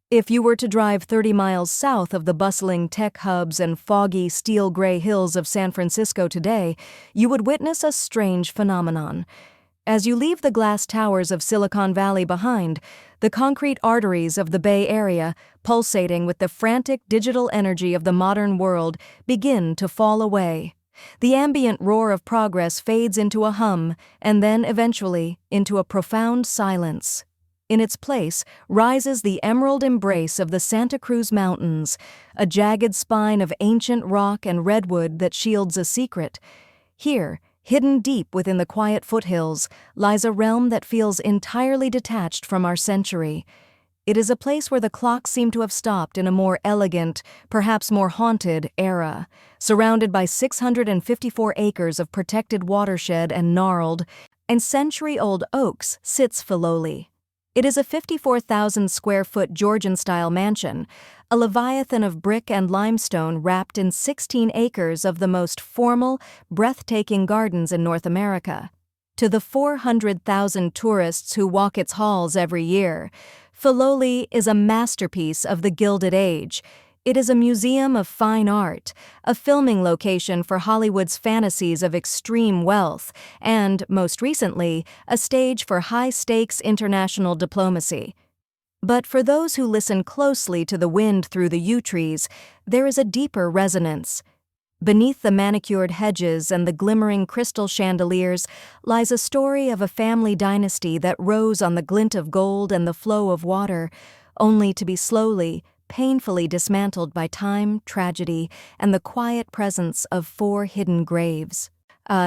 If you were to drive 30 miles south of the bustling tech hubs and foggy steel-gray hills of San Francisco today, you would witness a strange phenomenon. As you leave the glass towers of Silicon Valley behind, the concrete arteries of the Bay Area, pulsating with the frantic digital energy of the modern world, begin to fall away. The ambient roar of progress fades into a hum, and then, eventually, into a profound silence. In its place rises the emerald embrace of the Santa Cruz Mountains, a jagged spine of ancient rock and redwood that shields a secret. Here, hidden deep within the quiet foothills, lies a realm that feels entirely detached from our century. It is a place where the clocks seem to have stopped in a more elegant, perhaps more haunted, era. Surrounded by 654 acres of protected watershed and gnarled and century-old oaks sits Filoli. It is a 54,000-square-foot Georgian-style mansion, a leviathan of brick and limestone wrapped in 16 acres of the most formal, breathtaking gardens in North America. To the 400,000 tourists who walk its halls every year, Filoli is a masterpiece of the Gilded Age. It is a museum of fine art, a filming location for Hollywood's fantasies of extreme wealth, and, most recently, a stage for high-stakes international diplomacy. But for those who listen closely to the wind through the yew trees, there is a deeper resonance. Beneath the manicured hedges and the glimmering crystal chandeliers lies a story of a family dynasty that rose on the glint of gold and the flow of water, only to be slowly, painfully dismantled by time, tragedy, and the quiet presence of 4 hidden graves.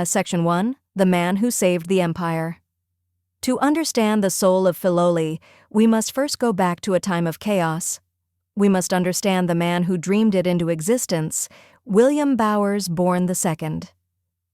Section 1. The Man Who Saved the Empire. To understand the soul of Filoli, we must first go back to a time of chaos. We must understand the man who dreamed it into existence, William Bowers Bourn II.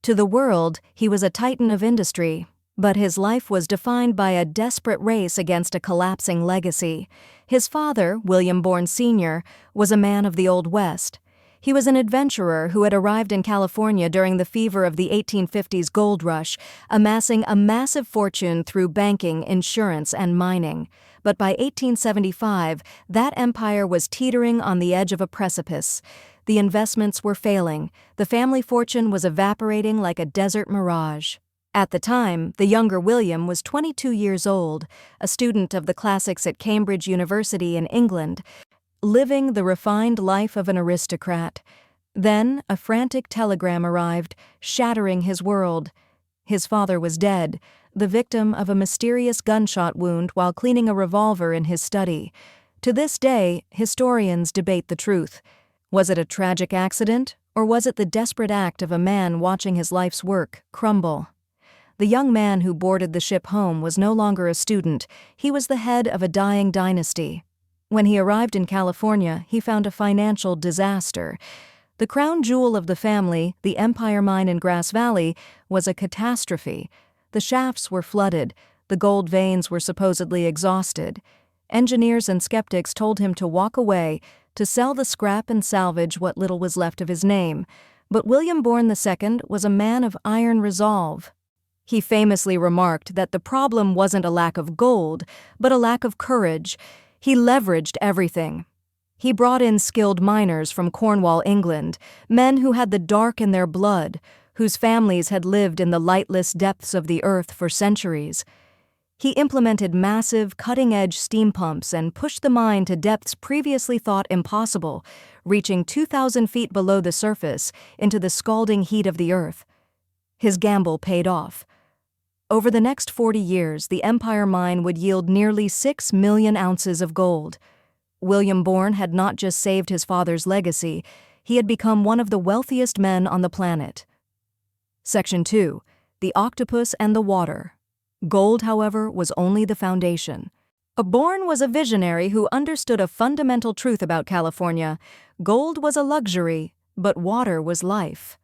To the world, he was a titan of industry, but his life was defined by a desperate race against a collapsing legacy. His father, William Bowers Sr., was a man of the Old West. He was an adventurer who had arrived in California during the fever of the 1850s gold rush, amassing a massive fortune through banking, insurance, and mining. But by 1875, that empire was teetering on the edge of a precipice. The investments were failing. The family fortune was evaporating like a desert mirage. At the time, the younger William was 22 years old, a student of the classics at Cambridge University in England, living the refined life of an aristocrat. Then, a frantic telegram arrived, shattering his world. His father was dead, the victim of a mysterious gunshot wound while cleaning a revolver in his study. To this day, historians debate the truth. Was it a tragic accident, or was it the desperate act of a man watching his life's work crumble? The young man who boarded the ship home was no longer a student. He was the head of a dying dynasty. When he arrived in California, he found a financial disaster. The crown jewel of the family, the Empire Mine in Grass Valley, was a catastrophe. The shafts were flooded. The gold veins were supposedly exhausted. Engineers and skeptics told him to walk away, to sell the scrap and salvage what little was left of his name. But William Bowers II was a man of iron resolve. He famously remarked that the problem wasn't a lack of gold, but a lack of courage. He leveraged everything. He brought in skilled miners from Cornwall, England, men who had the dark in their blood, whose families had lived in the lightless depths of the earth for centuries. He implemented massive, cutting-edge steam pumps and pushed the mine to depths previously thought impossible, reaching 2,000 feet below the surface into the scalding heat of the earth. His gamble paid off. Over the next 40 years, the Empire Mine would yield nearly 6 million ounces of gold. William Bowers had not just saved his father's legacy, he had become one of the wealthiest men on the planet. Section 2. The Octopus and the Water. Gold, however, was only the foundation. Bowers was a visionary who understood a fundamental truth about California. Gold was a luxury, but water was life.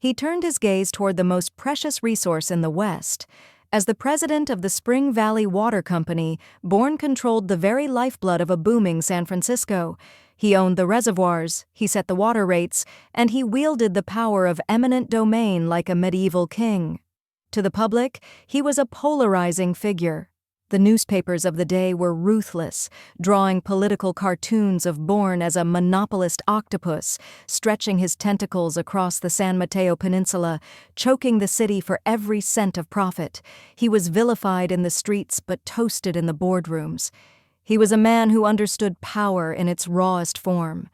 He turned his gaze toward the most precious resource in the West. As the president of the Spring Valley Water Company, Bowers controlled the very lifeblood of a booming San Francisco. He owned the reservoirs, he set the water rates, and he wielded the power of eminent domain like a medieval king. To the public, he was a polarizing figure. The newspapers of the day were ruthless, drawing political cartoons of Bourn as a monopolist octopus, stretching his tentacles across the San Mateo Peninsula, choking the city for every cent of profit. He was vilified in the streets but toasted in the boardrooms. He was a man who understood power in its rawest form.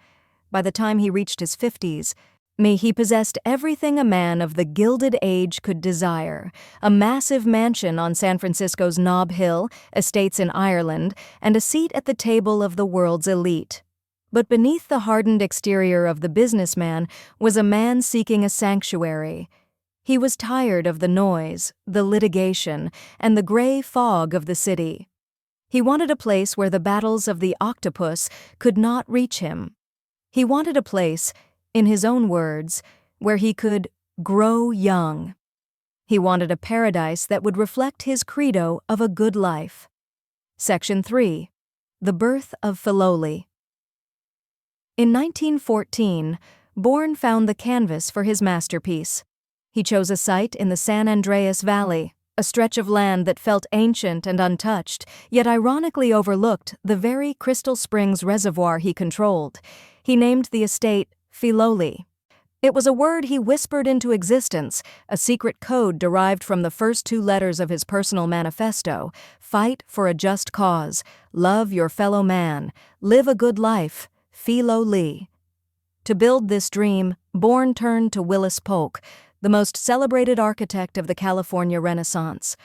By the time he reached his 50s, he possessed everything a man of the Gilded Age could desire: a massive mansion on San Francisco's Nob Hill, estates in Ireland, and a seat at the table of the world's elite. But beneath the hardened exterior of the businessman was a man seeking a sanctuary. He was tired of the noise, the litigation, and the gray fog of the city. He wanted a place where the battles of the octopus could not reach him. He wanted a place, in his own words, where he could grow young. He wanted a paradise that would reflect his credo of a good life. Section 3. The Birth of Filoli. In 1914, Bourn found the canvas for his masterpiece. He chose a site in the San Andreas Valley, a stretch of land that felt ancient and untouched, yet ironically overlooked the very Crystal Springs reservoir he controlled. He named the estate Filoli. It was a word he whispered into existence, a secret code derived from the first two letters of his personal manifesto: fight for a just cause, love your fellow man, live a good life, Filoli. To build this dream, Bourn turned to Willis Polk, the most celebrated architect of the California Renaissance.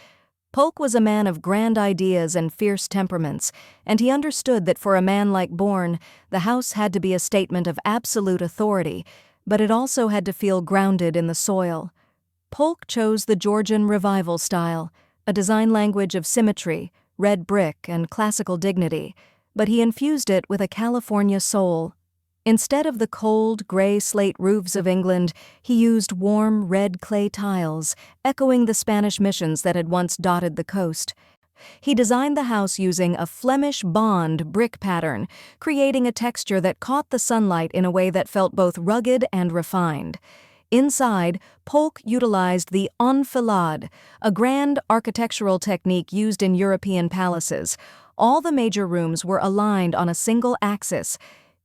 Polk was a man of grand ideas and fierce temperaments, and he understood that for a man like Bourn, the house had to be a statement of absolute authority, but it also had to feel grounded in the soil. Polk chose the Georgian Revival style, a design language of symmetry, red brick, and classical dignity, but he infused it with a California soul. Instead of the cold, gray slate roofs of England, he used warm, red clay tiles, echoing the Spanish missions that had once dotted the coast. He designed the house using a Flemish bond brick pattern, creating a texture that caught the sunlight in a way that felt both rugged and refined. Inside, Polk utilized the enfilade, a grand architectural technique used in European palaces. All the major rooms were aligned on a single axis.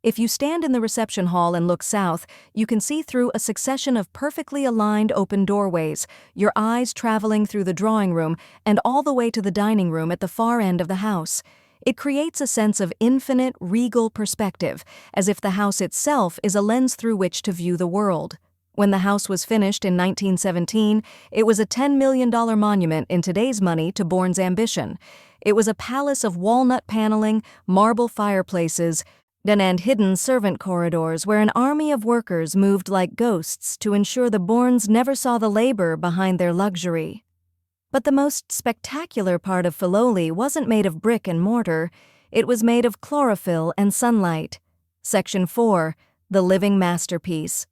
If you stand in the reception hall and look south, you can see through a succession of perfectly aligned open doorways, your eyes traveling through the drawing room and all the way to the dining room at the far end of the house. It creates a sense of infinite, regal perspective, as if the house itself is a lens through which to view the world. When the house was finished in 1917, it was a $10 million monument in today's money to Bourne's ambition. It was a palace of walnut paneling, marble fireplaces, and hidden servant corridors where an army of workers moved like ghosts to ensure the Bourns never saw the labor behind their luxury. But the most spectacular part of Filoli wasn't made of brick and mortar, it was made of chlorophyll and sunlight. Section 4. The Living Masterpiece.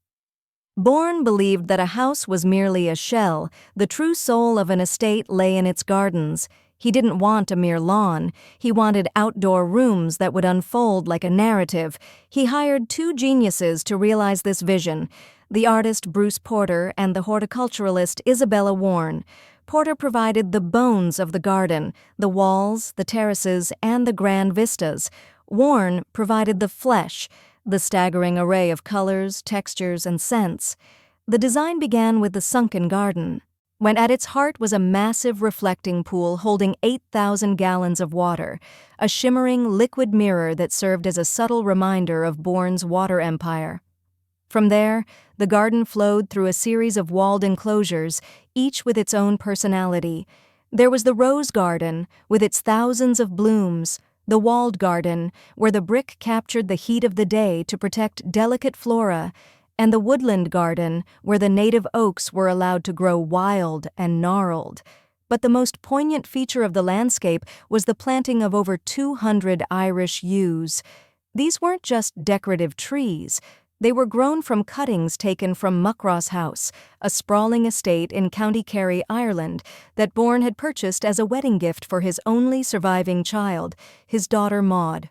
Bourn believed that a house was merely a shell, the true soul of an estate lay in its gardens. He didn't want a mere lawn. He wanted outdoor rooms that would unfold like a narrative. He hired two geniuses to realize this vision, the artist Bruce Porter and the horticulturalist Isabella Warren. Porter provided the bones of the garden, the walls, the terraces, and the grand vistas. Warren provided the flesh, the staggering array of colors, textures, and scents. The design began with the sunken garden, when at its heart was a massive reflecting pool holding 8,000 gallons of water, a shimmering liquid mirror that served as a subtle reminder of Bourne's water empire. From there, the garden flowed through a series of walled enclosures, each with its own personality. There was the rose garden, with its thousands of blooms, the walled garden, where the brick captured the heat of the day to protect delicate flora, and the woodland garden, where the native oaks were allowed to grow wild and gnarled. But the most poignant feature of the landscape was the planting of over 200 Irish yews. These weren't just decorative trees. They were grown from cuttings taken from Muckross House, a sprawling estate in County Kerry, Ireland, that Bourne had purchased as a wedding gift for his only surviving child, his daughter Maud.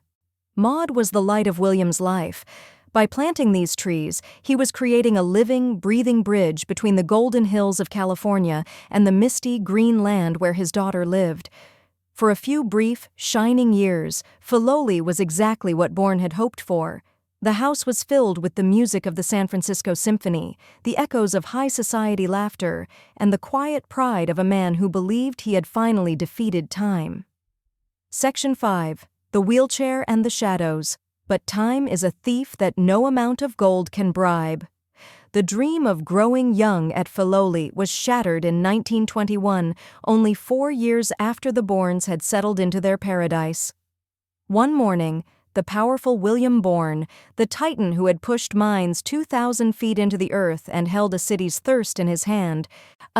Maud was the light of William's life. By planting these trees, he was creating a living, breathing bridge between the golden hills of California and the misty, green land where his daughter lived. For a few brief, shining years, Filoli was exactly what Bourn had hoped for. The house was filled with the music of the San Francisco Symphony, the echoes of high society laughter, and the quiet pride of a man who believed he had finally defeated time. Section 5. The Wheelchair and the Shadows. But time is a thief that no amount of gold can bribe. The dream of growing young at Filoli was shattered in 1921, only 4 years after the Bourns had settled into their paradise. One morning, the powerful William Bourn, the titan who had pushed mines 2,000 feet into the earth and held a city's thirst in his hand,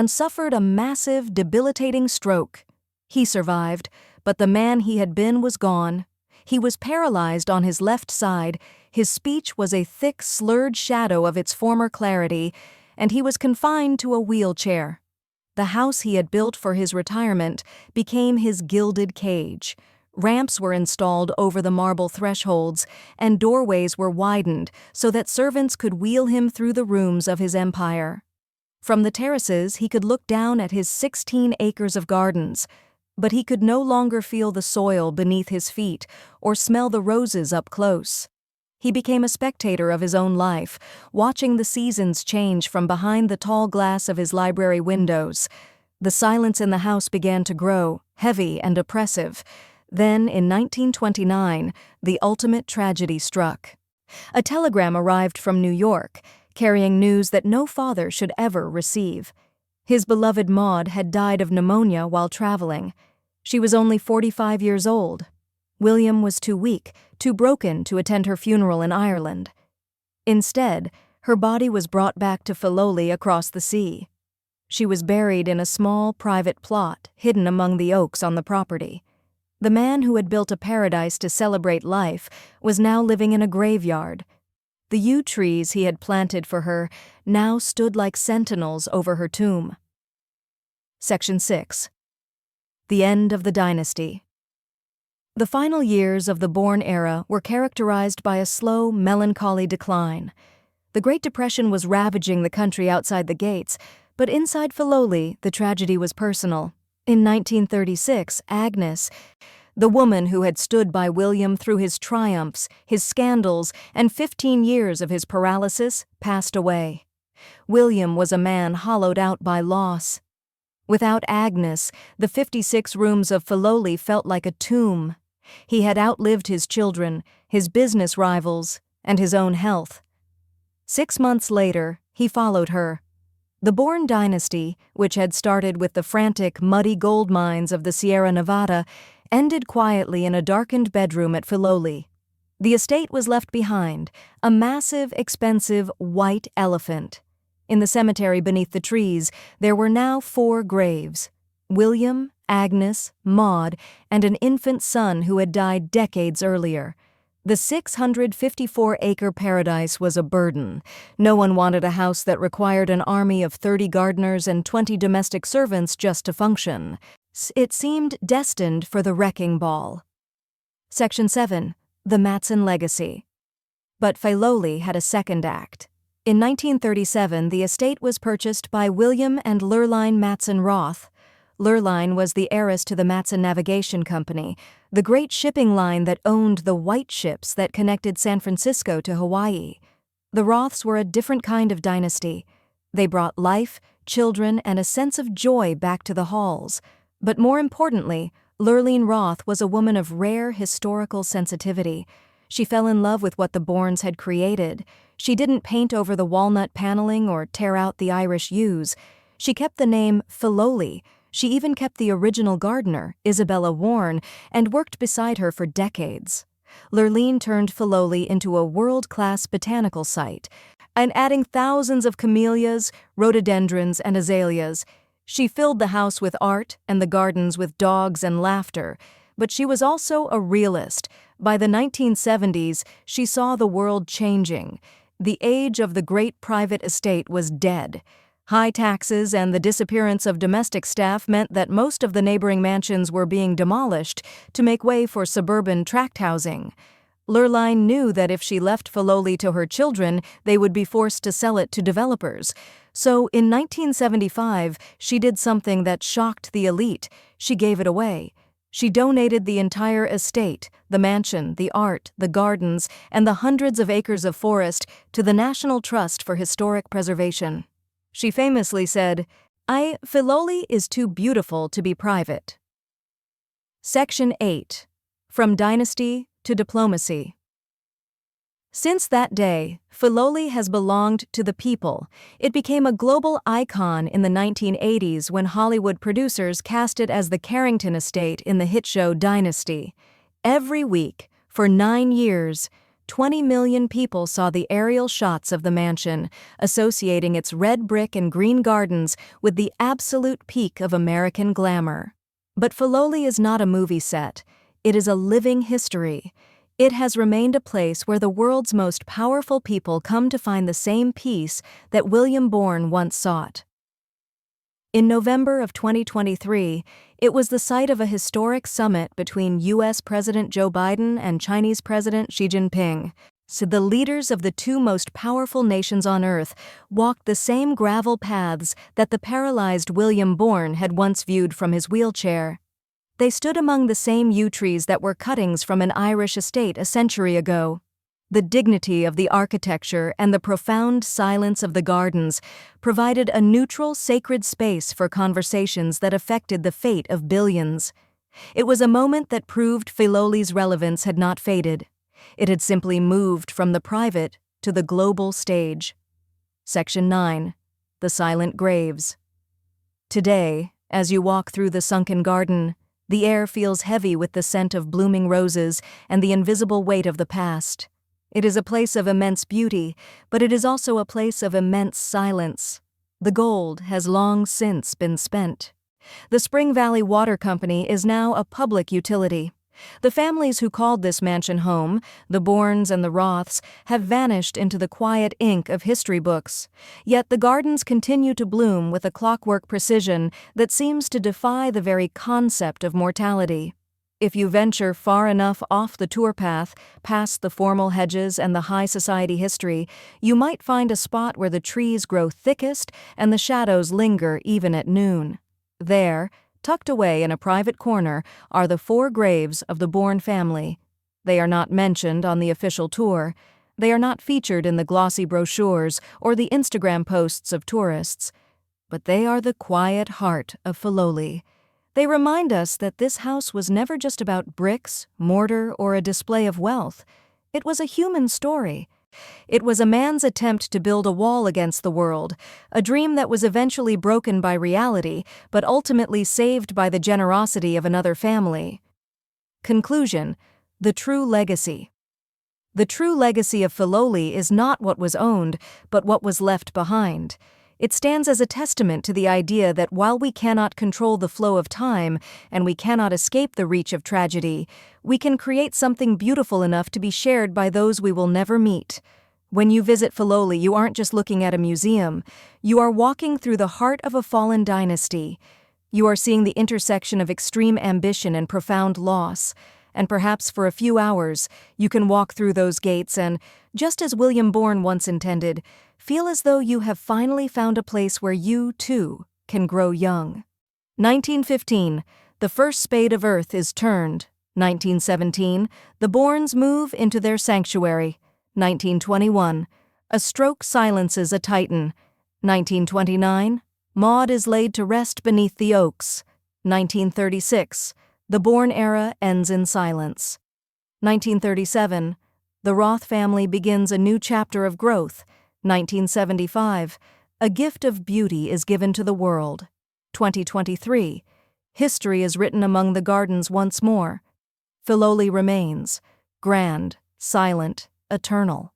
suffered a massive, debilitating stroke. He survived, but the man he had been was gone. He was paralyzed on his left side, his speech was a thick, slurred shadow of its former clarity, and he was confined to a wheelchair. The house he had built for his retirement became his gilded cage. Ramps were installed over the marble thresholds, and doorways were widened so that servants could wheel him through the rooms of his empire. From the terraces, he could look down at his 16 acres of gardens, but he could no longer feel the soil beneath his feet or smell the roses up close. He became a spectator of his own life, watching the seasons change from behind the tall glass of his library windows. The silence in the house began to grow, heavy and oppressive. Then, in 1929, the ultimate tragedy struck. A telegram arrived from New York, carrying news that no father should ever receive. His beloved Maud had died of pneumonia while traveling. She was only 45 years old. William was too weak, too broken to attend her funeral in Ireland. Instead, her body was brought back to Filoli across the sea. She was buried in a small, private plot hidden among the oaks on the property. The man who had built a paradise to celebrate life was now living in a graveyard. The yew trees he had planted for her now stood like sentinels over her tomb. Section 6. The End of the Dynasty. The final years of the Bourn era were characterized by a slow, melancholy decline. The Great Depression was ravaging the country outside the gates, but inside Filoli, the tragedy was personal. In 1936, Agnes, the woman who had stood by William through his triumphs, his scandals, and 15 years of his paralysis, passed away. William was a man hollowed out by loss. Without Agnes, the 56 rooms of Filoli felt like a tomb. He had outlived his children, his business rivals, and his own health. 6 months later, he followed her. The Bourn dynasty, which had started with the frantic, muddy gold mines of the Sierra Nevada, ended quietly in a darkened bedroom at Filoli. The estate was left behind, a massive, expensive, white elephant. In the cemetery beneath the trees, there were now 4 graves: William, Agnes, Maud, and an infant son who had died decades earlier. The 654-acre paradise was a burden. No one wanted a house that required an army of 30 gardeners and 20 domestic servants just to function. It seemed destined for the wrecking ball. Section 7. The Matson Legacy. But Filoli had a second act. In 1937, the estate was purchased by William and Lurline Matson Roth. Lurline was the heiress to the Matson Navigation Company, the great shipping line that owned the white ships that connected San Francisco to Hawaii. The Roths were a different kind of dynasty. They brought life, children, and a sense of joy back to the halls. But more importantly, Lurline Roth was a woman of rare historical sensitivity. She fell in love with what the Bourns had created. She didn't paint over the walnut paneling or tear out the Irish yews. She kept the name Filoli. She even kept the original gardener, Isabella Warren, and worked beside her for decades. Lurline turned Filoli into a world-class botanical site, and adding thousands of camellias, rhododendrons, and azaleas. She filled the house with art and the gardens with dogs and laughter, but she was also a realist. By the 1970s, she saw the world changing. The age of the great private estate was dead. High taxes and the disappearance of domestic staff meant that most of the neighboring mansions were being demolished to make way for suburban tract housing. Lurline knew that if she left Filoli to her children, they would be forced to sell it to developers. So in 1975, she did something that shocked the elite. She gave it away. She donated the entire estate, the mansion, the art, the gardens, and the hundreds of acres of forest to the National Trust for Historic Preservation. She famously said, Filoli is too beautiful to be private." Section 8. From Dynasty to Diplomacy. Since that day, Filoli has belonged to the people. It became a global icon in the 1980s when Hollywood producers cast it as the Carrington estate in the hit show Dynasty. Every week, for 9 years, 20 million people saw the aerial shots of the mansion, associating its red brick and green gardens with the absolute peak of American glamour. But Filoli is not a movie set. It is a living history. It has remained a place where the world's most powerful people come to find the same peace that William Bowers once sought. In November of 2023, it was the site of a historic summit between U.S. President Joe Biden and Chinese President Xi Jinping. So the leaders of the two most powerful nations on Earth walked the same gravel paths that the paralyzed William Bowers had once viewed from his wheelchair. They stood among the same yew trees that were cuttings from an Irish estate a century ago. The dignity of the architecture and the profound silence of the gardens provided a neutral, sacred space for conversations that affected the fate of billions. It was a moment that proved Filoli's relevance had not faded. It had simply moved from the private to the global stage. Section 9. The Silent Graves. Today, as you walk through the sunken garden, the air feels heavy with the scent of blooming roses and the invisible weight of the past. It is a place of immense beauty, but it is also a place of immense silence. The gold has long since been spent. The Spring Valley Water Company is now a public utility. The families who called this mansion home, the Bourns and the Roths, have vanished into the quiet ink of history books. Yet the gardens continue to bloom with a clockwork precision that seems to defy the very concept of mortality. If you venture far enough off the tour path, past the formal hedges and the high society history, you might find a spot where the trees grow thickest and the shadows linger even at noon. There, tucked away in a private corner, are the 4 graves of the Bourns family. They are not mentioned on the official tour. They are not featured in the glossy brochures or the Instagram posts of tourists. But they are the quiet heart of Filoli. They remind us that this house was never just about bricks, mortar, or a display of wealth. It was a human story. It was a man's attempt to build a wall against the world, a dream that was eventually broken by reality, but ultimately saved by the generosity of another family. Conclusion: the true legacy. The true legacy of Filoli is not what was owned, but what was left behind. It stands as a testament to the idea that while we cannot control the flow of time and we cannot escape the reach of tragedy, we can create something beautiful enough to be shared by those we will never meet. When you visit Filoli, you aren't just looking at a museum. You are walking through the heart of a fallen dynasty. You are seeing the intersection of extreme ambition and profound loss. And perhaps for a few hours, you can walk through those gates and, just as William Bowers once intended, feel as though you have finally found a place where you, too, can grow young. 1915, the first spade of earth is turned. 1917, the Bourns move into their sanctuary. 1921, a stroke silences a titan. 1929, Maud is laid to rest beneath the oaks. 1936, the Bourns era ends in silence. 1937, the Roth family begins a new chapter of growth. 1975, a gift of beauty is given to the world. 2023, history is written among the gardens once more. Filoli remains, grand, silent, eternal.